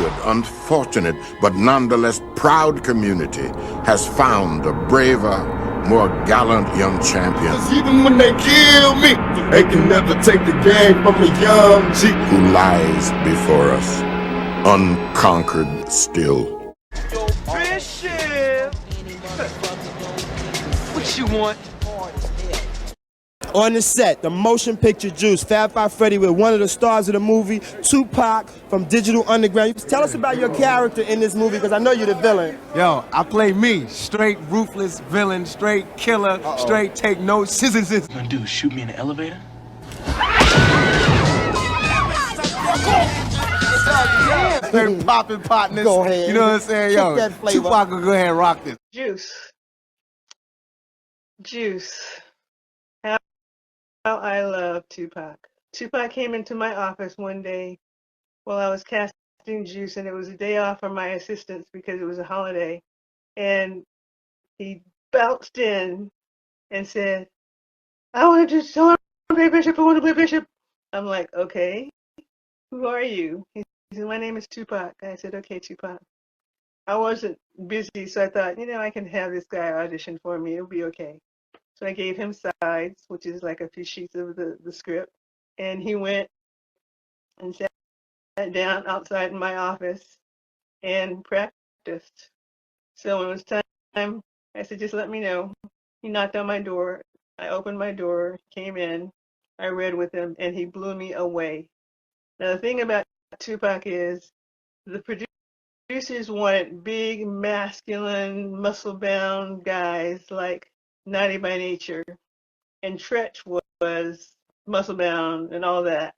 disfigured, unfortunate, but nonetheless proud community has found a braver, more gallant young champion. Even when they kill me, they can never take the game from a young G. Who lies before us, unconquered still. Yo, Bishop! What you want? On the set, the motion picture Juice, Fab Five Freddy with one of the stars of the movie, Tupac from Digital Underground. Tell us about your character in this movie, because I know you're the villain. Yo, I play me, straight ruthless villain, straight killer, straight take no scissors. What you gonna do, shoot me in the elevator? Straight popping partners. Go ahead. You know what I'm saying? Yo, that flavor. Tupac will go ahead and rock this. Juice. How I love Tupac. Tupac came into my office one day while I was casting Juice, and it was a day off for my assistants because it was a holiday. And he bounced in and said, I want to play Bishop, I want to play Bishop. I'm like, okay, who are you? He said, my name is Tupac. I said, okay, Tupac. I wasn't busy, so I thought, I can have this guy audition for me. It'll be okay. So I gave him sides, which is like a few sheets of the script. And he went and sat down outside in my office and practiced. So when it was time, I said, just let me know. He knocked on my door. I opened my door, came in, I read with him, and he blew me away. Now, the thing about Tupac is the producers wanted big, masculine, muscle-bound guys like Naughty by Nature, and Tretch was muscle-bound and all that.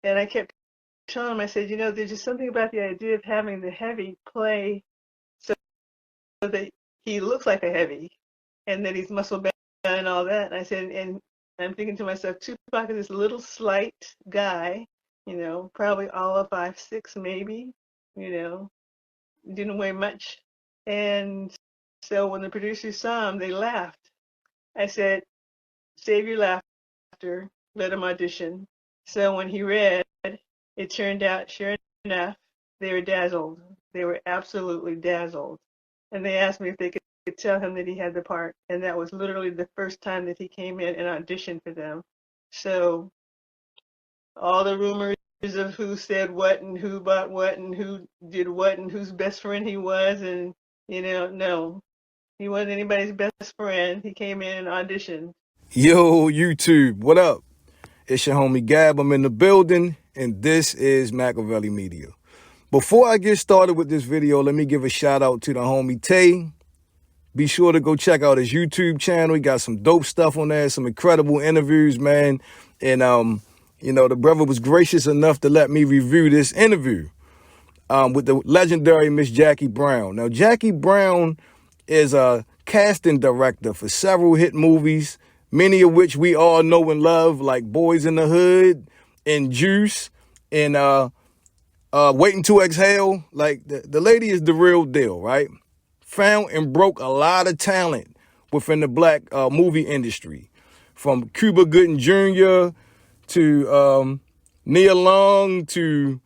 And I kept telling him, I said, there's just something about the idea of having the heavy play so that he looks like a heavy and that he's muscle-bound and all that. And I said, and I'm thinking to myself, Tupac is this little slight guy, probably all of 5'6", maybe, didn't weigh much. And so when the producers saw him, they laughed. I said, save your laughter, let him audition. So when he read, it turned out, sure enough, they were dazzled. They were absolutely dazzled. And they asked me if they could tell him that he had the part. And that was literally the first time that he came in and auditioned for them. So all the rumors of who said what and who bought what and who did what and whose best friend he was, and, no. He wasn't anybody's best friend. He came in and auditioned. Yo, YouTube, what up? It's your homie Gab. I'm in the building, and this is MAKAVELI Media. Before I get started with this video, let me give a shout out to the homie Taye. Be sure to go check out his YouTube channel. He got some dope stuff on there, some incredible interviews, man. And, the brother was gracious enough to let me review this interview with the legendary Miss Jaki Brown. Now, Jaki Brown is a casting director for several hit movies, many of which we all know and love, like Boys in the Hood and Juice and Waiting to Exhale. Like, the lady is the real deal, right? Found and broke a lot of talent within the black movie industry, from Cuba Gooding Jr. to Nia Long to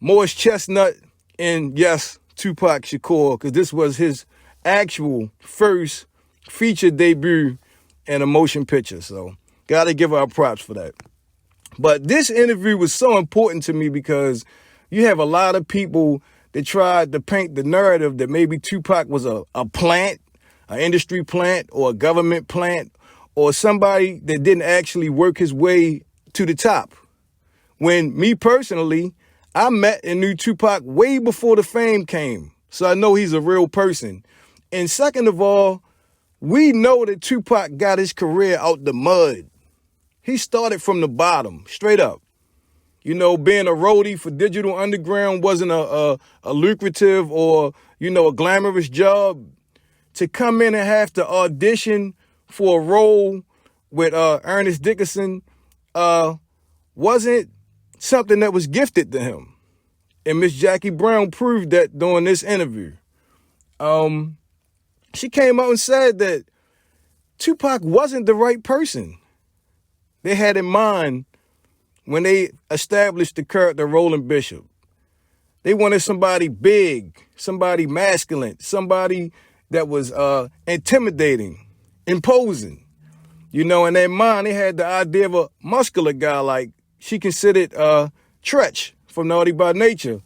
Morris Chestnut, and yes, Tupac Shakur, because this was his actual first feature debut in a motion picture. So gotta give her props for that. But this interview was so important to me because you have a lot of people that tried to paint the narrative that maybe Tupac was a plant, an industry plant, or a government plant, or somebody that didn't actually work his way to the top. When me personally, I met and knew Tupac way before the fame came. So I know he's a real person. And second of all, we know that Tupac got his career out the mud. He started from the bottom, straight up. Being a roadie for Digital Underground wasn't a lucrative or, a glamorous job. To come in and have to audition for a role with Ernest Dickerson wasn't something that was gifted to him. And Miss Jaki Brown proved that during this interview. She came out and said that Tupac wasn't the right person they had in mind when they established the character Roland Bishop. They wanted somebody big, somebody masculine, somebody that was intimidating, imposing. You know, in their mind, they had the idea of a muscular guy like she considered Tretch from Naughty by Nature,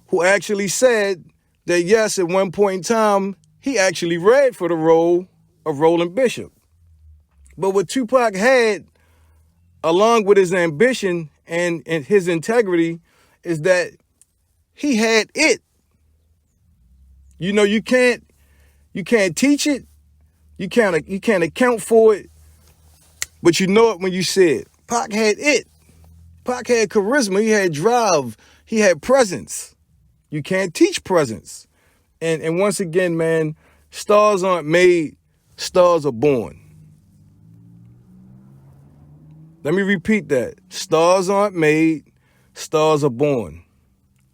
who actually said that, yes, at one point in time, he actually read for the role of Roland Bishop. But what Tupac had, along with his ambition and his integrity, is that he had it. You know, you can't teach it, you can't account for it, but you know it when you see it. Pac had it. Pac had charisma, he had drive, he had presence. You can't teach presence. And once again, man, stars aren't made, stars are born. Let me repeat that. Stars aren't made, stars are born.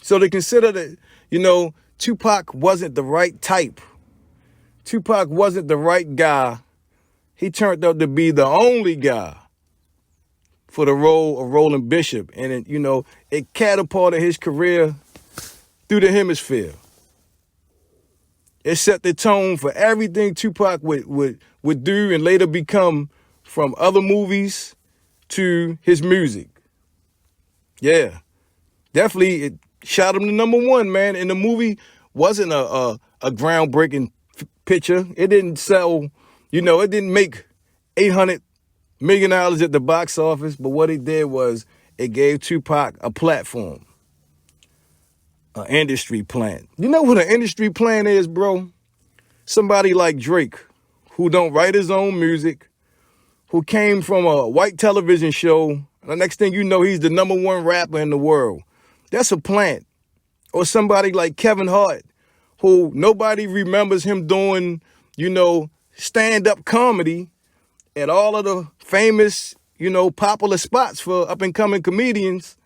So to consider that, you know, Tupac wasn't the right type. Tupac wasn't the right guy. He turned out to be the only guy for the role of Roland Bishop. And, it, you know, it catapulted his career through the hemisphere. It set the tone for everything Tupac would do and later become, from other movies to his music. Yeah, definitely it shot him to #1, man. And the movie wasn't a groundbreaking picture. It didn't sell, you know, it didn't make $800 million at the box office. But what it did was it gave Tupac a platform, an industry plan. You know what an industry plan is, bro? Somebody like Drake, who don't write his own music, who came from a white television show. The next thing you know, he's the #1 rapper in the world. That's a plant. Or somebody like Kevin Hart, who nobody remembers him doing, you know, stand-up comedy at all of the famous, you know, popular spots for up-and-coming comedians,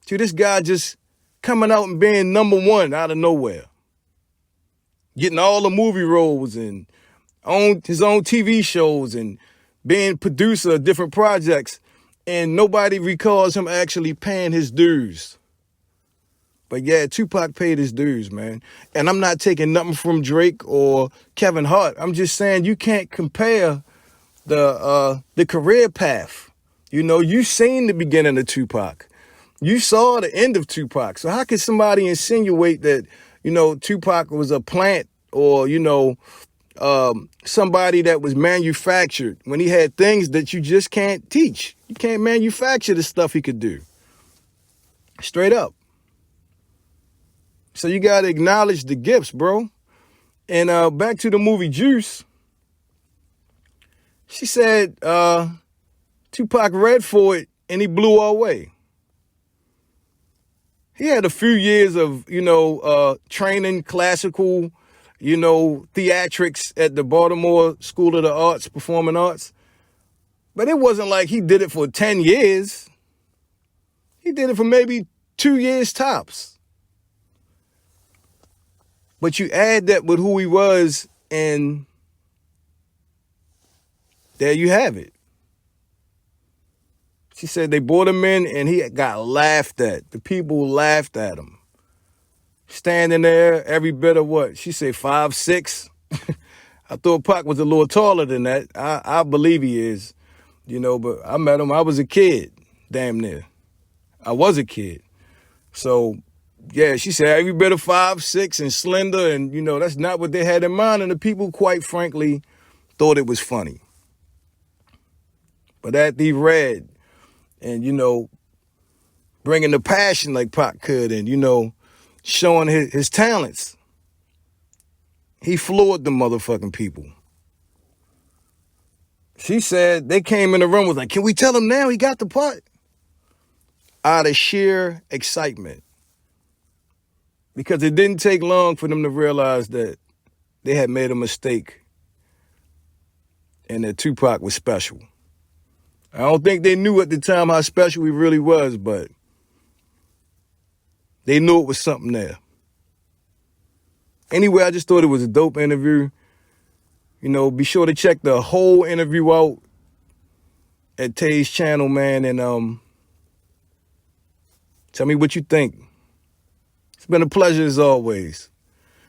to this guy just coming out and being #1 out of nowhere. Getting all the movie roles and on his own TV shows and being producer of different projects, and nobody recalls him actually paying his dues. But yeah, Tupac paid his dues, man. And I'm not taking nothing from Drake or Kevin Hart. I'm just saying you can't compare the career path. You know, you seen the beginning of Tupac. You saw the end of Tupac. So how could somebody insinuate that, you know, Tupac was a plant or, you know, somebody that was manufactured when he had things that you just can't teach? You can't manufacture the stuff he could do. Straight up. So you got to acknowledge the gifts, bro. And back to the movie Juice. She said Tupac read for it and he blew our way. He had a few years of, you know, training classical, you know, theatrics at the Baltimore School of the Arts, Performing Arts. But it wasn't like he did it for 10 years. He did it for maybe 2 years tops. But you add that with who he was, and there you have it. She said they brought him in, and he got laughed at. The people laughed at him. Standing there, every bit of what? She said 5'6". I thought Pac was a little taller than that. I believe he is, you know, but I met him. I was a kid, damn near. I was a kid. So, yeah, she said every bit of 5'6" and slender, and, you know, that's not what they had in mind. And the people, quite frankly, thought it was funny. But after he read and, you know, bringing the passion like Pac could and, you know, showing his talents, he floored the motherfucking people. She said they came in the room, was like, can we tell him now he got the part? Out of sheer excitement. Because it didn't take long for them to realize that they had made a mistake and that Tupac was special. I don't think they knew at the time how special he really was, but they knew it was something there. Anyway, I just thought it was a dope interview. You know, be sure to check the whole interview out at Taye's channel, man, and tell me what you think. been a pleasure as always.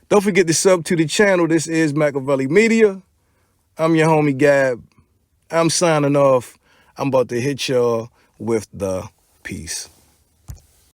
Don't forget to sub to the channel. This is MAKAVELI Media. I'm your homie Gab. I'm signing off. I'm about to hit y'all with the peace.